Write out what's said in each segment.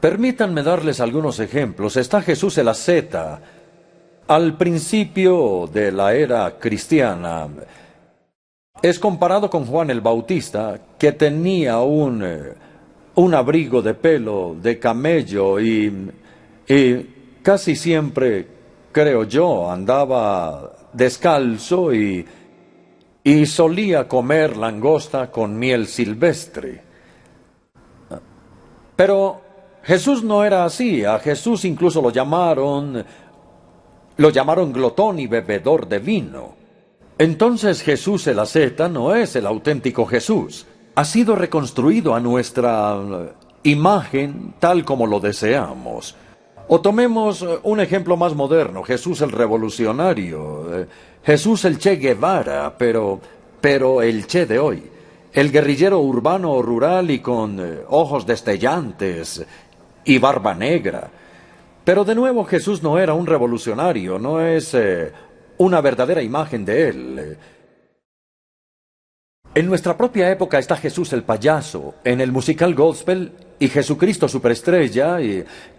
Permítanme darles algunos ejemplos. Está Jesús el asceta. Al principio de la era cristiana, es comparado con Juan el Bautista, que tenía un abrigo de pelo de camello y casi siempre, creo yo, andaba descalzo y solía comer langosta con miel silvestre. Pero Jesús no era así. A Jesús incluso lo llamaron glotón y bebedor de vino. Entonces Jesús el asceta no es el auténtico Jesús. Ha sido reconstruido a nuestra imagen tal como lo deseamos. O tomemos un ejemplo más moderno, Jesús el revolucionario, Jesús el Che Guevara, pero el Che de hoy. El guerrillero urbano o rural y con ojos destellantes y barba negra. Pero de nuevo Jesús no era un revolucionario, no es una verdadera imagen de él. En nuestra propia época está Jesús el payaso, en el musical gospel, y Jesucristo superestrella,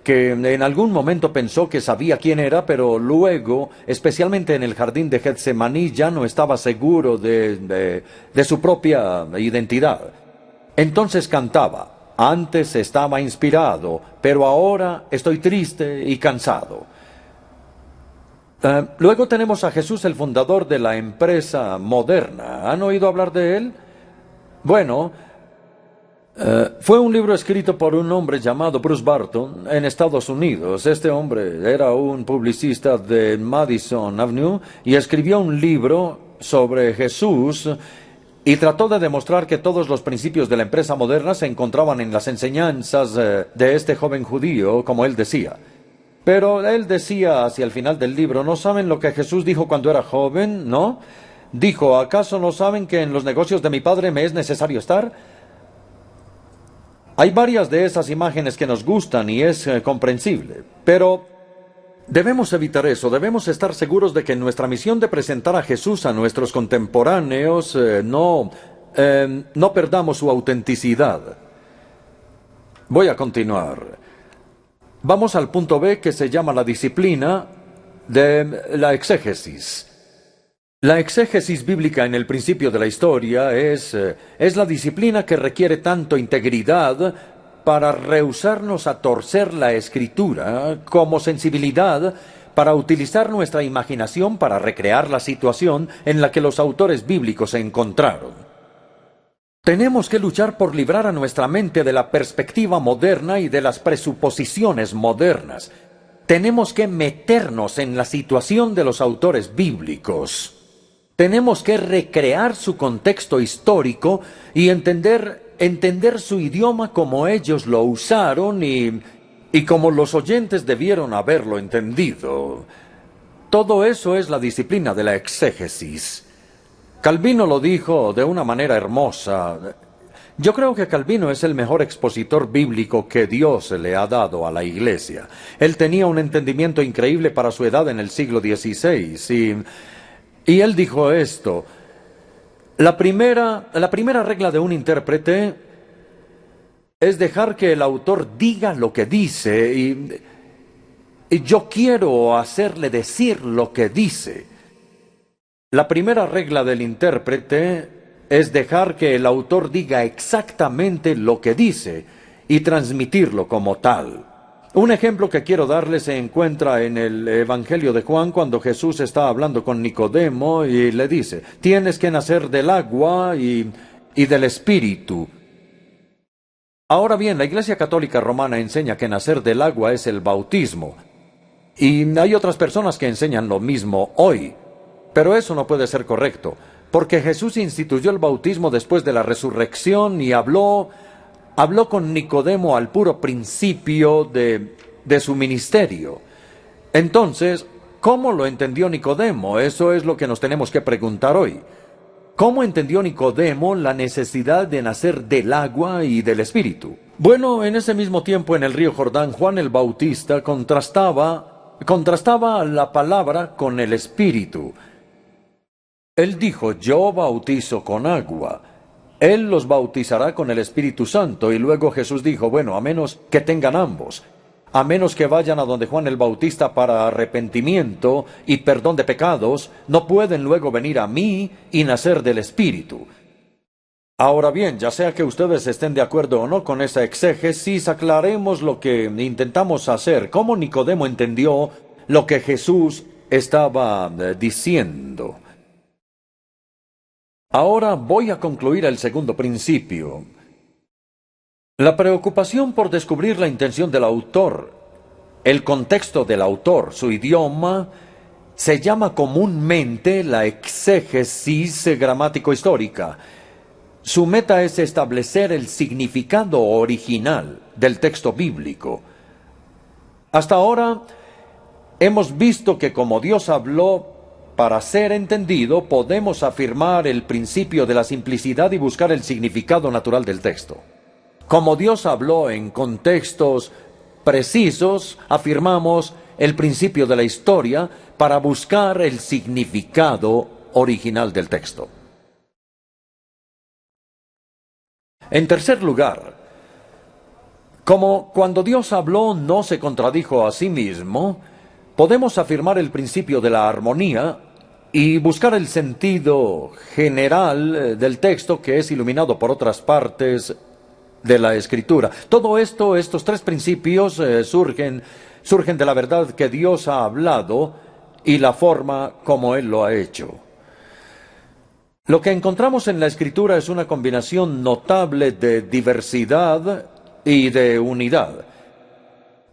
que en algún momento pensó que sabía quién era, pero luego, especialmente en el jardín de Getsemaní, ya no estaba seguro de su propia identidad. Entonces cantaba: antes estaba inspirado, pero ahora estoy triste y cansado. Luego tenemos a Jesús, el fundador de la empresa moderna. ¿Han oído hablar de él? Bueno, fue un libro escrito por un hombre llamado Bruce Barton en Estados Unidos. Este hombre era un publicista de Madison Avenue y escribió un libro sobre Jesús y trató de demostrar que todos los principios de la empresa moderna se encontraban en las enseñanzas de este joven judío, como él decía. Pero él decía hacia el final del libro: ¿no saben lo que Jesús dijo cuando era joven? ¿No? Dijo: ¿acaso no saben que en los negocios de mi padre me es necesario estar? Hay varias de esas imágenes que nos gustan y es comprensible, pero debemos evitar eso. Debemos estar seguros de que en nuestra misión de presentar a Jesús a nuestros contemporáneos no perdamos su autenticidad. Voy a continuar. Vamos al punto B, que se llama la disciplina de la exégesis. La exégesis bíblica en el principio de la historia es la disciplina que requiere tanto integridad para rehusarnos a torcer la escritura, como sensibilidad para utilizar nuestra imaginación para recrear la situación en la que los autores bíblicos se encontraron. Tenemos que luchar por librar a nuestra mente de la perspectiva moderna y de las presuposiciones modernas. Tenemos que meternos en la situación de los autores bíblicos. Tenemos que recrear su contexto histórico y entender su idioma como ellos lo usaron y como los oyentes debieron haberlo entendido. Todo eso es la disciplina de la exégesis. Calvino lo dijo de una manera hermosa. Yo creo que Calvino es el mejor expositor bíblico que Dios le ha dado a la Iglesia. Él tenía un entendimiento increíble para su edad en el siglo XVI y él dijo esto: la primera regla de un intérprete es dejar que el autor diga lo que dice y yo quiero hacerle decir lo que dice. La primera regla del intérprete es dejar que el autor diga exactamente lo que dice y transmitirlo como tal. Un ejemplo que quiero darles se encuentra en el Evangelio de Juan, cuando Jesús está hablando con Nicodemo y le dice: tienes que nacer del agua y del Espíritu. Ahora bien, la Iglesia Católica Romana enseña que nacer del agua es el bautismo. Y hay otras personas que enseñan lo mismo hoy. Pero eso no puede ser correcto, porque Jesús instituyó el bautismo después de la resurrección y habló con Nicodemo al puro principio de su ministerio. Entonces, ¿cómo lo entendió Nicodemo? Eso es lo que nos tenemos que preguntar hoy. ¿Cómo entendió Nicodemo la necesidad de nacer del agua y del Espíritu? Bueno, en ese mismo tiempo en el río Jordán, Juan el Bautista contrastaba la palabra con el Espíritu. Él dijo: yo bautizo con agua, Él los bautizará con el Espíritu Santo. Y luego Jesús dijo, bueno, a menos que tengan ambos, a menos que vayan a donde Juan el Bautista para arrepentimiento y perdón de pecados, no pueden luego venir a mí y nacer del Espíritu. Ahora bien, ya sea que ustedes estén de acuerdo o no con esa exégesis, aclaremos lo que intentamos hacer, cómo Nicodemo entendió lo que Jesús estaba diciendo. Ahora voy a concluir el segundo principio. La preocupación por descubrir la intención del autor, el contexto del autor, su idioma, se llama comúnmente la exégesis gramático-histórica. Su meta es establecer el significado original del texto bíblico. Hasta ahora hemos visto que como Dios habló para ser entendido, podemos afirmar el principio de la simplicidad y buscar el significado natural del texto. Como Dios habló en contextos precisos, afirmamos el principio de la historia para buscar el significado original del texto. En tercer lugar, como cuando Dios habló no se contradijo a sí mismo, podemos afirmar el principio de la armonía y buscar el sentido general del texto que es iluminado por otras partes de la Escritura. Todo esto, estos tres principios surgen de la verdad que Dios ha hablado y la forma como Él lo ha hecho. Lo que encontramos en la Escritura es una combinación notable de diversidad y de unidad.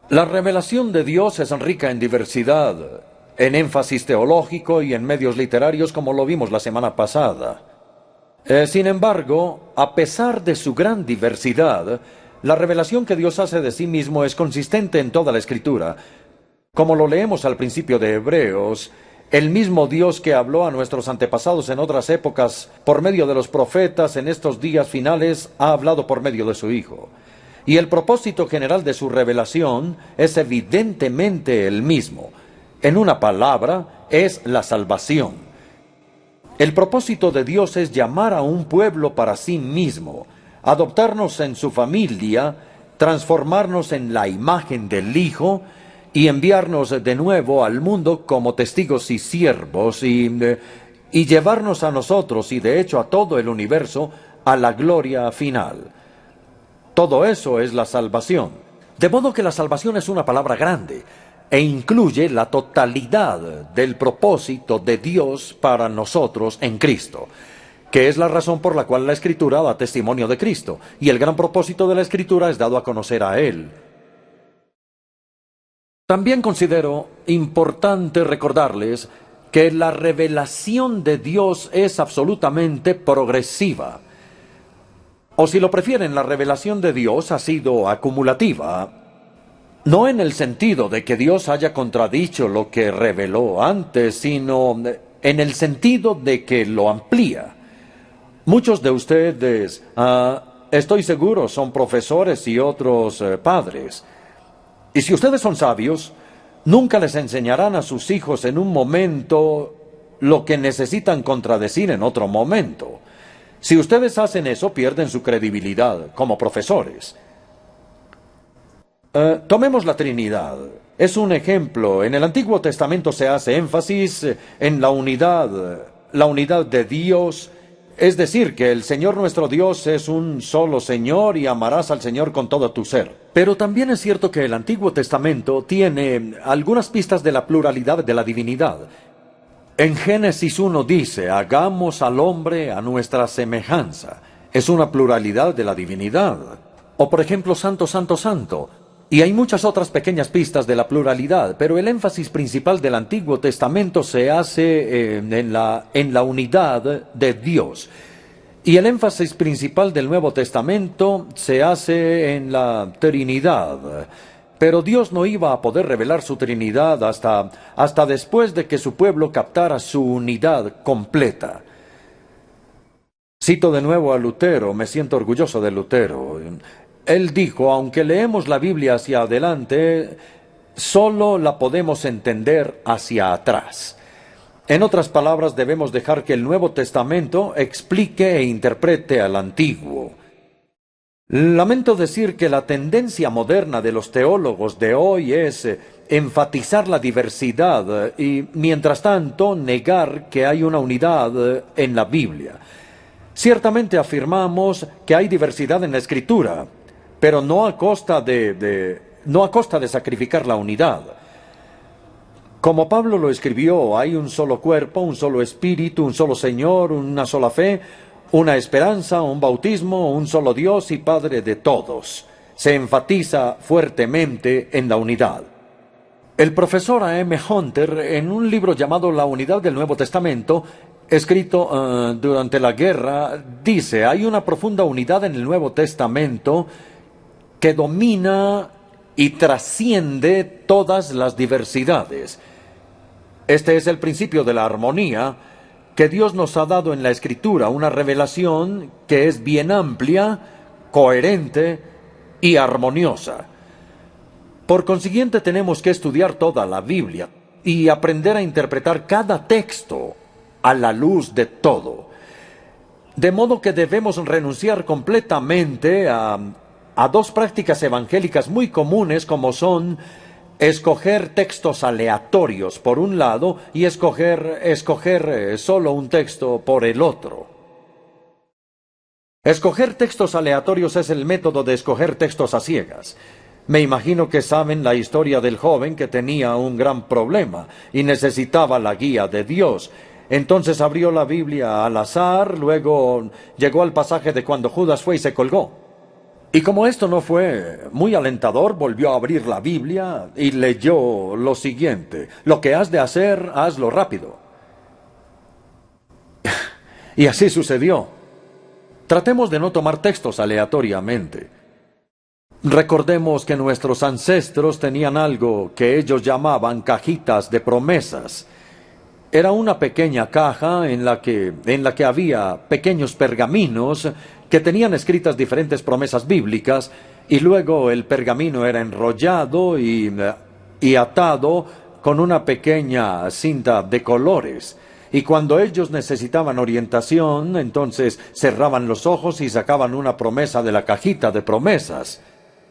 La revelación de Dios es rica en diversidad, en énfasis teológico y en medios literarios, como lo vimos la semana pasada. Sin embargo, a pesar de su gran diversidad, la revelación que Dios hace de sí mismo es consistente en toda la Escritura. Como lo leemos al principio de Hebreos, el mismo Dios que habló a nuestros antepasados en otras épocas por medio de los profetas en estos días finales ha hablado por medio de su Hijo. Y el propósito general de su revelación es evidentemente el mismo. En una palabra, es la salvación. El propósito de Dios es llamar a un pueblo para sí mismo, adoptarnos en su familia, transformarnos en la imagen del Hijo y enviarnos de nuevo al mundo como testigos y siervos y llevarnos a nosotros y de hecho a todo el universo a la gloria final. Todo eso es la salvación. De modo que la salvación es una palabra grande e incluye la totalidad del propósito de Dios para nosotros en Cristo, que es la razón por la cual la Escritura da testimonio de Cristo, y el gran propósito de la Escritura es dado a conocer a Él. También considero importante recordarles que la revelación de Dios es absolutamente progresiva. O si lo prefieren, la revelación de Dios ha sido acumulativa. No en el sentido de que Dios haya contradicho lo que reveló antes, sino en el sentido de que lo amplía. Muchos de ustedes, estoy seguro, son profesores y otros padres. Y si ustedes son sabios, nunca les enseñarán a sus hijos en un momento lo que necesitan contradecir en otro momento. Si ustedes hacen eso, pierden su credibilidad como profesores. Tomemos la Trinidad. Es un ejemplo. En el Antiguo Testamento se hace énfasis en la unidad de Dios. Es decir, que el Señor nuestro Dios es un solo Señor y amarás al Señor con todo tu ser. Pero también es cierto que el Antiguo Testamento tiene algunas pistas de la pluralidad de la divinidad. En Génesis 1 dice, hagamos al hombre a nuestra semejanza. Es una pluralidad de la divinidad. O por ejemplo, santo, santo, santo. Y hay muchas otras pequeñas pistas de la pluralidad, pero el énfasis principal del Antiguo Testamento se hace en la unidad de Dios. Y el énfasis principal del Nuevo Testamento se hace en la Trinidad. Pero Dios no iba a poder revelar su Trinidad hasta después de que su pueblo captara su unidad completa. Cito de nuevo a Lutero, me siento orgulloso de Lutero. Él dijo, aunque leemos la Biblia hacia adelante, solo la podemos entender hacia atrás. En otras palabras, debemos dejar que el Nuevo Testamento explique e interprete al Antiguo. Lamento decir que la tendencia moderna de los teólogos de hoy es enfatizar la diversidad y, mientras tanto, negar que hay una unidad en la Biblia. Ciertamente afirmamos que hay diversidad en la Escritura, pero no a costa de sacrificar la unidad. Como Pablo lo escribió, hay un solo cuerpo, un solo espíritu, un solo Señor, una sola fe, una esperanza, un bautismo, un solo Dios y Padre de todos. Se enfatiza fuertemente en la unidad. El profesor A. M. Hunter, en un libro llamado La Unidad del Nuevo Testamento, escrito durante la guerra, dice: hay una profunda unidad en el Nuevo Testamento que domina y trasciende todas las diversidades. Este es el principio de la armonía que Dios nos ha dado en la Escritura, una revelación que es bien amplia, coherente y armoniosa. Por consiguiente, tenemos que estudiar toda la Biblia y aprender a interpretar cada texto a la luz de todo. De modo que debemos renunciar completamente a dos prácticas evangélicas muy comunes, como son escoger textos aleatorios por un lado y escoger solo un texto por el otro. Escoger textos aleatorios es el método de escoger textos a ciegas. Me imagino que saben la historia del joven que tenía un gran problema y necesitaba la guía de Dios. Entonces abrió la Biblia al azar, luego llegó al pasaje de cuando Judas fue y se colgó. Y como esto no fue muy alentador, volvió a abrir la Biblia y leyó lo siguiente: lo que has de hacer, hazlo rápido. Y así sucedió. Tratemos de no tomar textos aleatoriamente. Recordemos que nuestros ancestros tenían algo que ellos llamaban cajitas de promesas. Era una pequeña caja en la que había pequeños pergaminos que tenían escritas diferentes promesas bíblicas, y luego el pergamino era enrollado y atado con una pequeña cinta de colores. Y cuando ellos necesitaban orientación, entonces cerraban los ojos y sacaban una promesa de la cajita de promesas.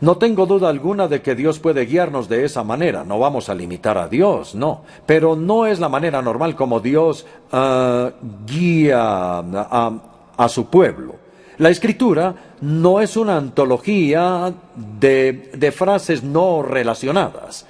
No tengo duda alguna de que Dios puede guiarnos de esa manera. No vamos a limitar a Dios, no. Pero no es la manera normal como Dios guía a su pueblo. La Escritura no es una antología de frases no relacionadas.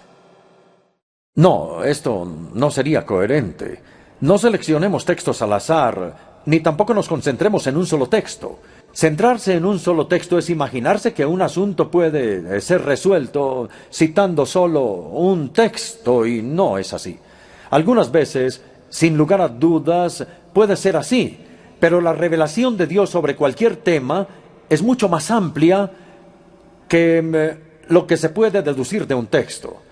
No, esto no sería coherente. No seleccionemos textos al azar, ni tampoco nos concentremos en un solo texto. Centrarse en un solo texto es imaginarse que un asunto puede ser resuelto citando solo un texto, y no es así. Algunas veces, sin lugar a dudas, puede ser así, pero la revelación de Dios sobre cualquier tema es mucho más amplia que lo que se puede deducir de un texto.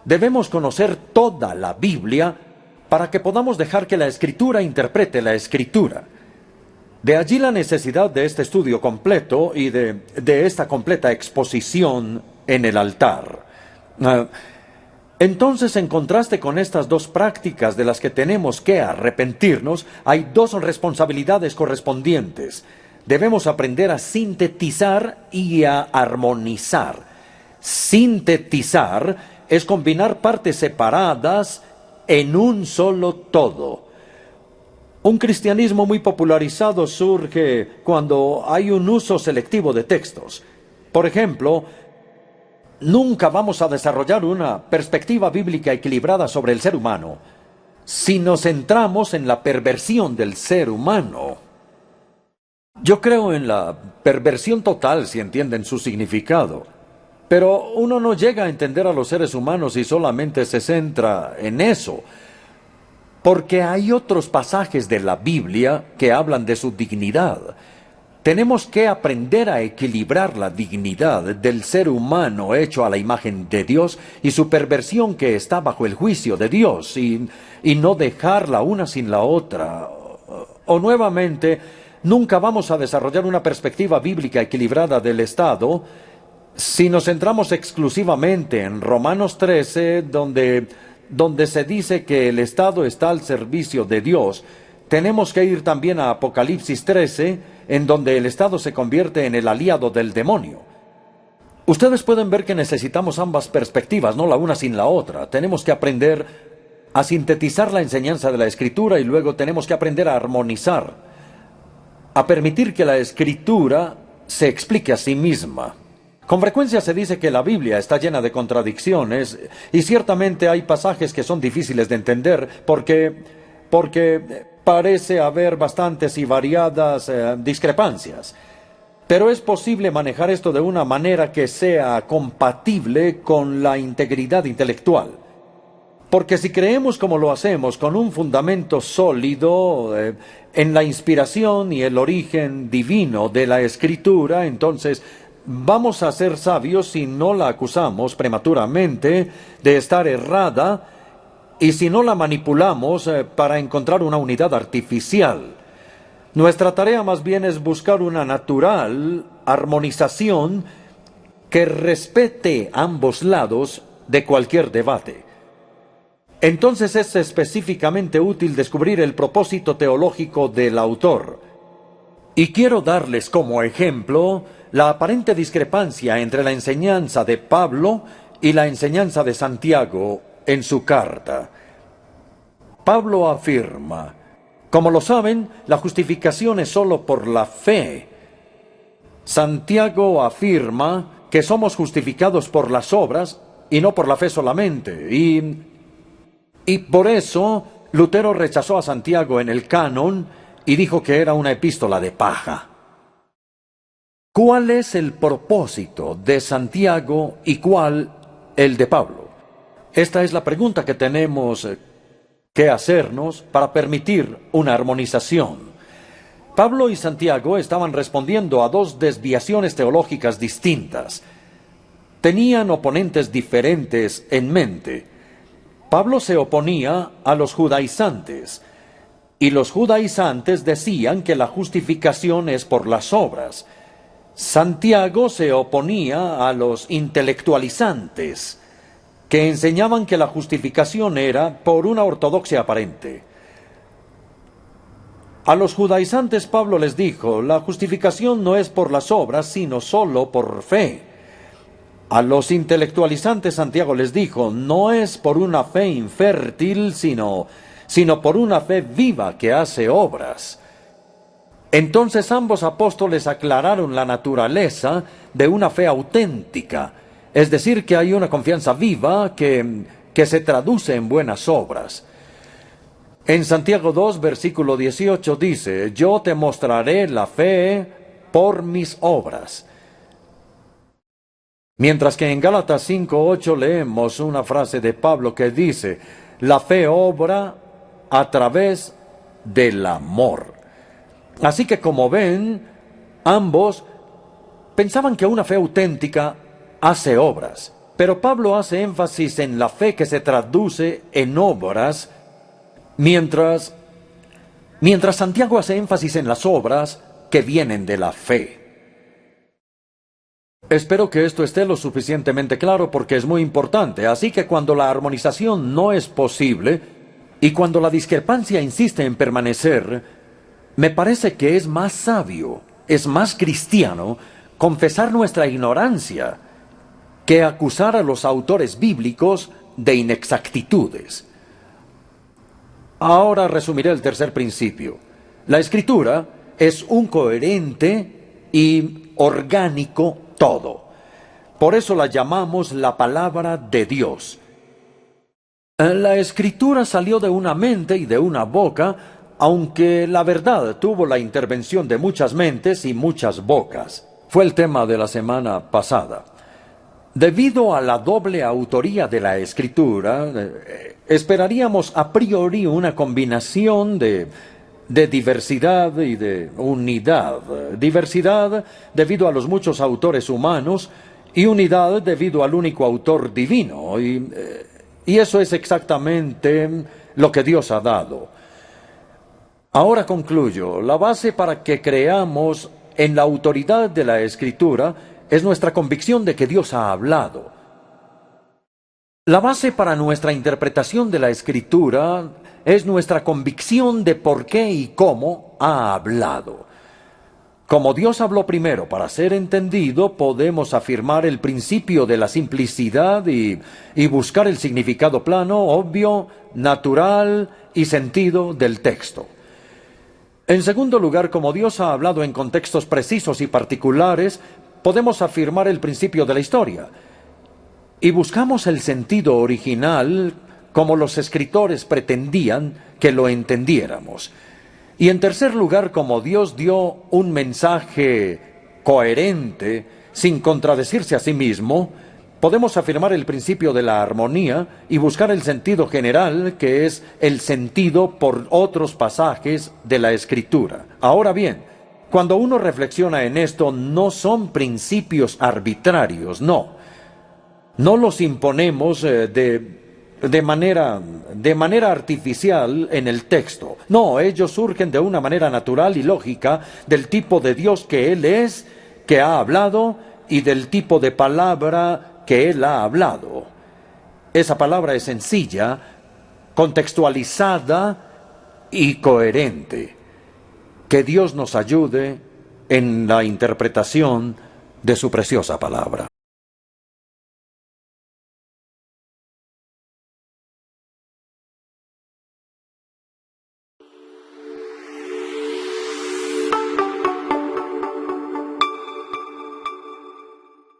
Debemos conocer toda la Biblia para que podamos dejar que la Escritura interprete la Escritura. De allí la necesidad de este estudio completo y de esta completa exposición en el altar. Entonces, en contraste con estas dos prácticas de las que tenemos que arrepentirnos, hay dos responsabilidades correspondientes. Debemos aprender a sintetizar y a armonizar. Sintetizar es combinar partes separadas en un solo todo. Un cristianismo muy popularizado surge cuando hay un uso selectivo de textos. Por ejemplo, nunca vamos a desarrollar una perspectiva bíblica equilibrada sobre el ser humano si nos centramos en la perversión del ser humano. Yo creo en la perversión total, si entienden su significado. Pero uno no llega a entender a los seres humanos si solamente se centra en eso. Porque hay otros pasajes de la Biblia que hablan de su dignidad. Tenemos que aprender a equilibrar la dignidad del ser humano hecho a la imagen de Dios y su perversión que está bajo el juicio de Dios, y no dejar la una sin la otra. O nuevamente, nunca vamos a desarrollar una perspectiva bíblica equilibrada del Estado si nos centramos exclusivamente en Romanos 13, donde donde se dice que el Estado está al servicio de Dios, tenemos que ir también a Apocalipsis 13, en donde el Estado se convierte en el aliado del demonio. Ustedes pueden ver que necesitamos ambas perspectivas, no la una sin la otra. Tenemos que aprender a sintetizar la enseñanza de la Escritura y luego tenemos que aprender a armonizar, a permitir que la Escritura se explique a sí misma. Con frecuencia se dice que la Biblia está llena de contradicciones y ciertamente hay pasajes que son difíciles de entender porque parece haber bastantes y variadas discrepancias. Pero es posible manejar esto de una manera que sea compatible con la integridad intelectual. Porque si creemos como lo hacemos, con un fundamento sólido en la inspiración y el origen divino de la Escritura, entonces vamos a ser sabios si no la acusamos prematuramente de estar errada y si no la manipulamos para encontrar una unidad artificial. Nuestra tarea más bien es buscar una natural armonización que respete ambos lados de cualquier debate. Entonces es específicamente útil descubrir el propósito teológico del autor. Y quiero darles como ejemplo la aparente discrepancia entre la enseñanza de Pablo y la enseñanza de Santiago en su carta. Pablo afirma: como lo saben, la justificación es solo por la fe. Santiago afirma que somos justificados por las obras y no por la fe solamente. Y por eso Lutero rechazó a Santiago en el canon y dijo que era una epístola de paja. ¿Cuál es el propósito de Santiago y cuál el de Pablo? Esta es la pregunta que tenemos que hacernos para permitir una armonización. Pablo y Santiago estaban respondiendo a dos desviaciones teológicas distintas. Tenían oponentes diferentes en mente. Pablo se oponía a los judaizantes, y los judaizantes decían que la justificación es por las obras. Santiago se oponía a los intelectualizantes, que enseñaban que la justificación era por una ortodoxia aparente. A los judaizantes Pablo les dijo: la justificación no es por las obras, sino solo por fe. A los intelectualizantes Santiago les dijo: no es por una fe infértil, sino por una fe viva que hace obras. Entonces ambos apóstoles aclararon la naturaleza de una fe auténtica, es decir, que hay una confianza viva que se traduce en buenas obras. En Santiago 2, versículo 18 dice: yo te mostraré la fe por mis obras. Mientras que en Gálatas 5:8 leemos una frase de Pablo que dice: la fe obra a través del amor. Así que, como ven, ambos pensaban que una fe auténtica hace obras. Pero Pablo hace énfasis en la fe que se traduce en obras, mientras Santiago hace énfasis en las obras que vienen de la fe. Espero que esto esté lo suficientemente claro porque es muy importante. Así que cuando la armonización no es posible y cuando la discrepancia insiste en permanecer, me parece que es más sabio, es más cristiano confesar nuestra ignorancia que acusar a los autores bíblicos de inexactitudes. Ahora resumiré el tercer principio. La Escritura es un coherente y orgánico todo. Por eso la llamamos la palabra de Dios. La Escritura salió de una mente y de una boca, aunque la verdad tuvo la intervención de muchas mentes y muchas bocas. Fue el tema de la semana pasada. Debido a la doble autoría de la Escritura, esperaríamos a priori una combinación de diversidad y de unidad. Diversidad debido a los muchos autores humanos y unidad debido al único autor divino. Y eso es exactamente lo que Dios ha dado. Ahora concluyo. La base para que creamos en la autoridad de la Escritura es nuestra convicción de que Dios ha hablado. La base para nuestra interpretación de la Escritura es nuestra convicción de por qué y cómo ha hablado. Como Dios habló primero para ser entendido, podemos afirmar el principio de la simplicidad y buscar el significado plano, obvio, natural y sentido del texto. En segundo lugar, como Dios ha hablado en contextos precisos y particulares, podemos afirmar el principio de la historia. Y buscamos el sentido original como los escritores pretendían que lo entendiéramos. Y en tercer lugar, como Dios dio un mensaje coherente, sin contradecirse a sí mismo, podemos afirmar el principio de la armonía y buscar el sentido general, que es el sentido por otros pasajes de la Escritura. Ahora bien, cuando uno reflexiona en esto, no son principios arbitrarios, no los imponemos de manera artificial en el texto. No, ellos surgen de una manera natural y lógica del tipo de Dios que Él es, que ha hablado, y del tipo de palabra que Él ha hablado. Esa palabra es sencilla, contextualizada y coherente. Que Dios nos ayude en la interpretación de su preciosa palabra.